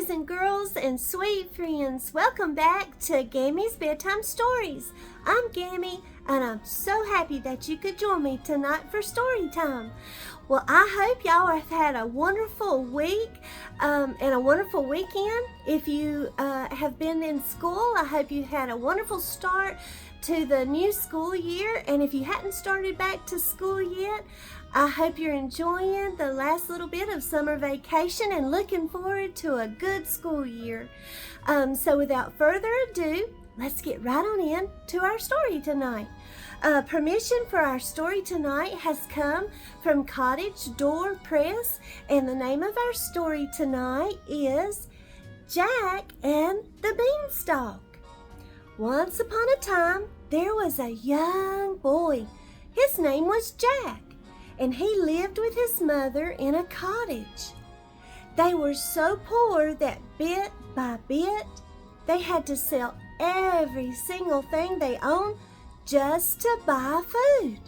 boys and girls and sweet friends. Welcome back to Gammie's Bedtime Stories. I'm Gammie, and I'm so happy that you could join me tonight for story time. Well, I hope y'all have had a wonderful week and a wonderful weekend. If you have been in school, I hope you had a wonderful start to the new school year. And if you hadn't started back to school yet, I hope you're enjoying the last little bit of summer vacation and looking forward to a good school year. So without further ado, let's get right on in to our story tonight. Permission for our story tonight has come from Cottage Door Press, and the name of our story tonight is Jack and the Beanstalk. Once upon a time, there was a young boy. His name was Jack, and he lived with his mother in a cottage. They were so poor that bit by bit, they had to sell every single thing they owned just to buy food.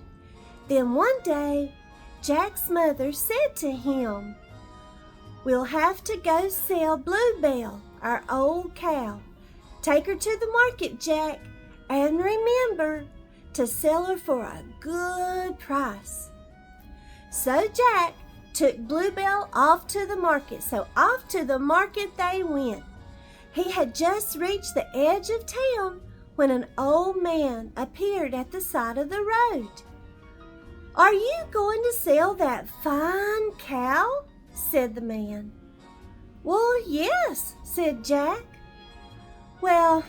Then one day, Jack's mother said to him, "We'll have to go sell Bluebell, our old cow. Take her to the market, Jack, and remember to sell her for a good price." So Jack took Bluebell off to the market. So off to the market they went. He had just reached the edge of town when an old man appeared at the side of the road. "Are you going to sell that fine cow?" said the man. "Well, yes," said Jack. "Well,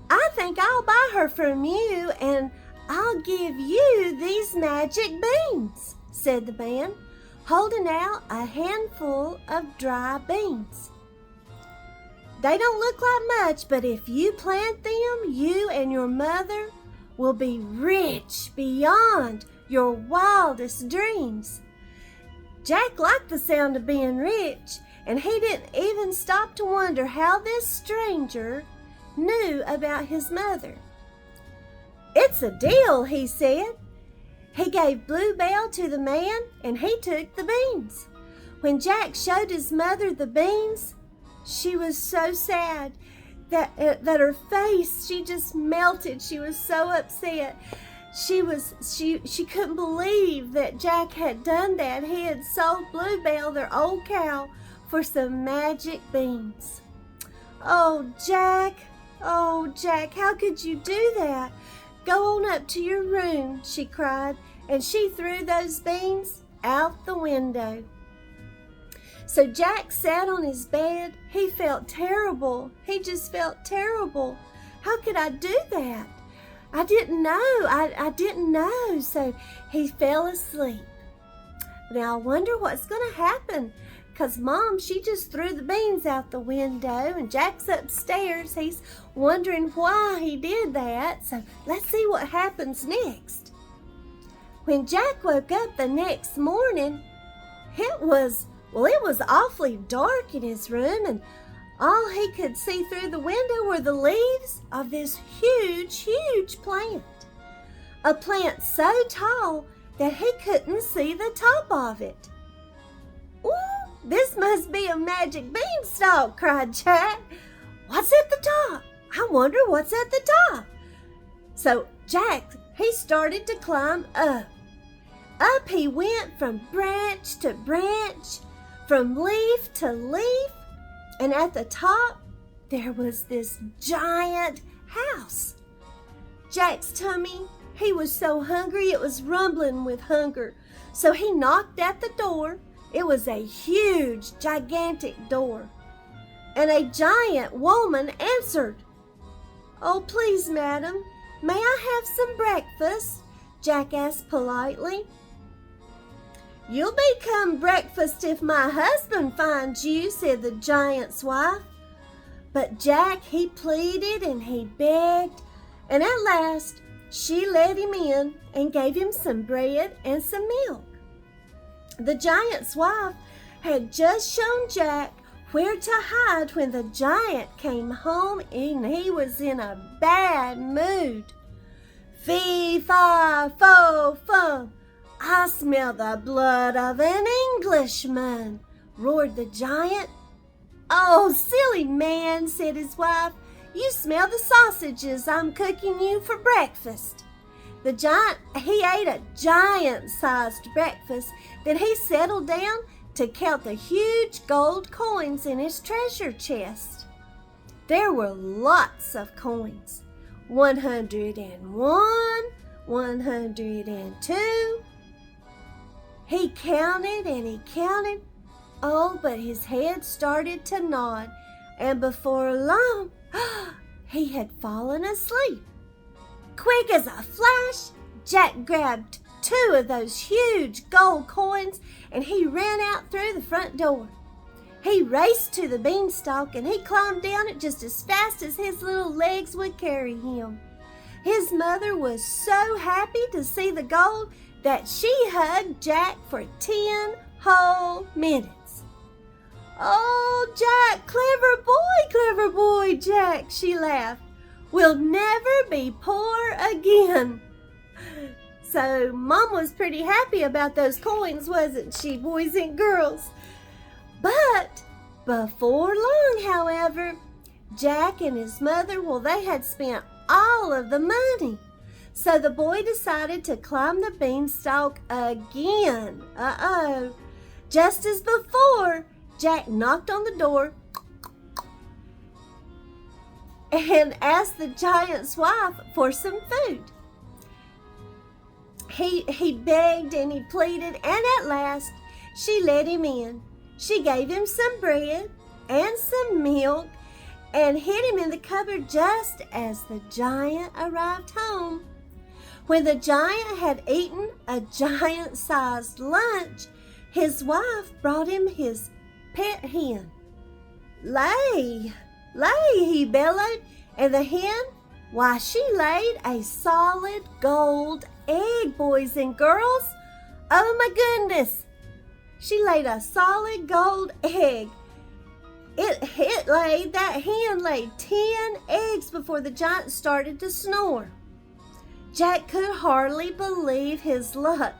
I think I'll buy her from you and I'll give you these magic beans," said the man, holding out a handful of dry beans. "They don't look like much, but if you plant them, you and your mother will be rich beyond your wildest dreams." Jack liked the sound of being rich, and he didn't even stop to wonder how this stranger knew about his mother. "It's a deal," he said. He gave Bluebell to the man, and he took the beans. When Jack showed his mother the beans, she was so sad that her face, she just melted. She was so upset. She couldn't believe that Jack had done that. He had sold Bluebell, their old cow, for some magic beans. Oh, Jack, how could you do that? Go on up to your room," she cried, and she threw those beans out the window. So Jack sat on his bed. He felt terrible. He just felt terrible. How could I do that? I didn't know. I didn't know. So he fell asleep. Now I wonder what's going to happen, because Mom, she just threw the beans out the window, and Jack's upstairs. He's wondering why he did that. So let's see what happens next. When Jack woke up the next morning, it was awfully dark in his room, and all he could see through the window were the leaves of this huge plant. A plant so tall that he couldn't see the top of it. "Ooh, this must be a magic beanstalk," cried Jack. "What's at the top? I wonder what's at the top." So Jack, he started to climb up. Up he went from branch to branch, from leaf to leaf, and at the top there was this giant house. Jack's tummy, he was so hungry it was rumbling with hunger. So he knocked at the door. It was a huge, gigantic door, and a giant woman answered. "Oh, please, madam, may I have some breakfast?" Jack asked politely. "You'll become breakfast if my husband finds you," said the giant's wife. But Jack, he pleaded and he begged, and at last she let him in and gave him some bread and some milk. The giant's wife had just shown Jack where to hide when the giant came home, and he was in a bad mood. "Fee, fi, fo, fum, I smell the blood of an Englishman," roared the giant. "Oh, silly man," said his wife. "You smell the sausages I'm cooking you for breakfast." The giant, he ate a giant-sized breakfast. Then he settled down to count the huge gold coins in his treasure chest. There were lots of coins. 101, 102. He counted and he counted. Oh, but his head started to nod, and before long, he had fallen asleep. Quick as a flash, Jack grabbed 2 of those huge gold coins and he ran out through the front door. He raced to the beanstalk and he climbed down it just as fast as his little legs would carry him. His mother was so happy to see the gold that she hugged Jack for 10 whole minutes. "Oh, Jack, clever boy, Jack," she laughed. "We'll never be poor again." So Mom was pretty happy about those coins, wasn't she, boys and girls? But before long, however, Jack and his mother, well, they had spent all of the money. So the boy decided to climb the beanstalk again. Just as before, Jack knocked on the door and asked the giant's wife for some food. He begged and he pleaded, and at last she let him in. She gave him some bread and some milk and hid him in the cupboard just as the giant arrived home. When the giant had eaten a giant-sized lunch, his wife brought him his pet hen. "Lay, lay," he bellowed, and the hen, why, she laid a solid gold egg, boys and girls. Oh my goodness! She laid a solid gold egg. That hen laid 10 eggs before the giant started to snore. Jack could hardly believe his luck.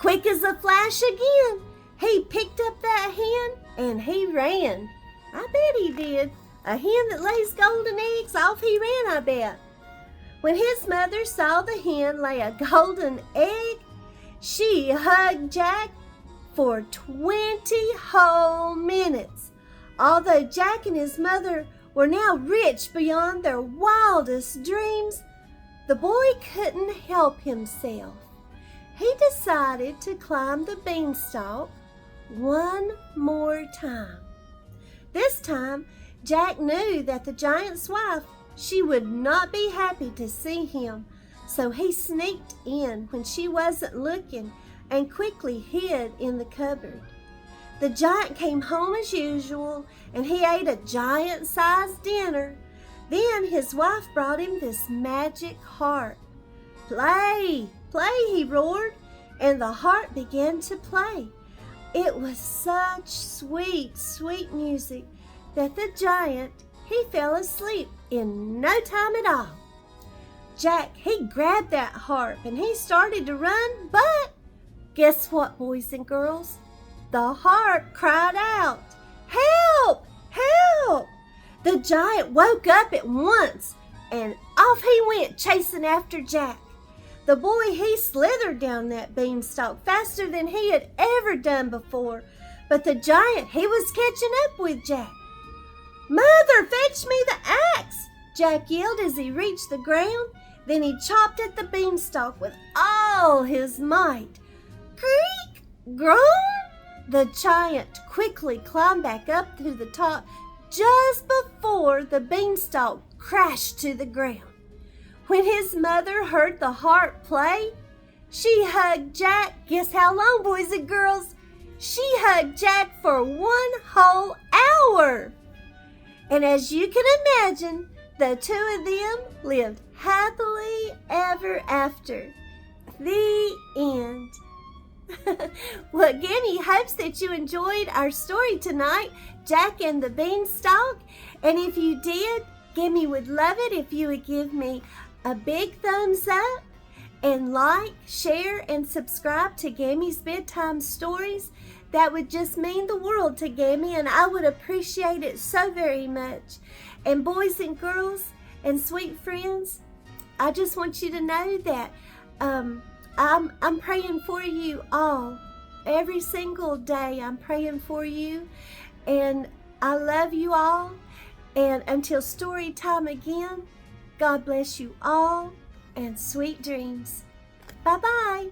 Quick as a flash again, he picked up that hen and he ran. I bet he did. A hen that lays golden eggs, off he ran, I bet. When his mother saw the hen lay a golden egg, she hugged Jack for 20 whole minutes. Although Jack and his mother were now rich beyond their wildest dreams, the boy couldn't help himself. He decided to climb the beanstalk one more time. This time, Jack knew that the giant's wife, she would not be happy to see him, so he sneaked in when she wasn't looking and quickly hid in the cupboard. The giant came home as usual, and he ate a giant-sized dinner. Then his wife brought him this magic harp. "Play, play," he roared, and the harp began to play. It was such sweet, sweet music that the giant, he fell asleep in no time at all. Jack, he grabbed that harp and he started to run, but guess what, boys and girls? The harp cried out, "Help! Help!" The giant woke up at once and off he went chasing after Jack. The boy, he slithered down that beanstalk faster than he had ever done before, but the giant, he was catching up with Jack. "Mother, fetch me the axe!" Jack yelled as he reached the ground. Then he chopped at the beanstalk with all his might. Creak! Groan! The giant quickly climbed back up to the top just before the beanstalk crashed to the ground. When his mother heard the harp play, she hugged Jack. Guess how long, boys and girls? She hugged Jack for 1 whole hour. And as you can imagine, the 2 of them lived happily ever after. The end. Well, Gammie hopes that you enjoyed our story tonight, Jack and the Beanstalk. And if you did, Gammie would love it if you would give me a big thumbs up and like, share, and subscribe to Gammie's Bedtime Stories. That would just mean the world to Gammie, and I would appreciate it so very much. And boys and girls and sweet friends, I just want you to know that I'm praying for you all. Every single day I'm praying for you, and I love you all. And until story time again, God bless you all, and sweet dreams. Bye-bye.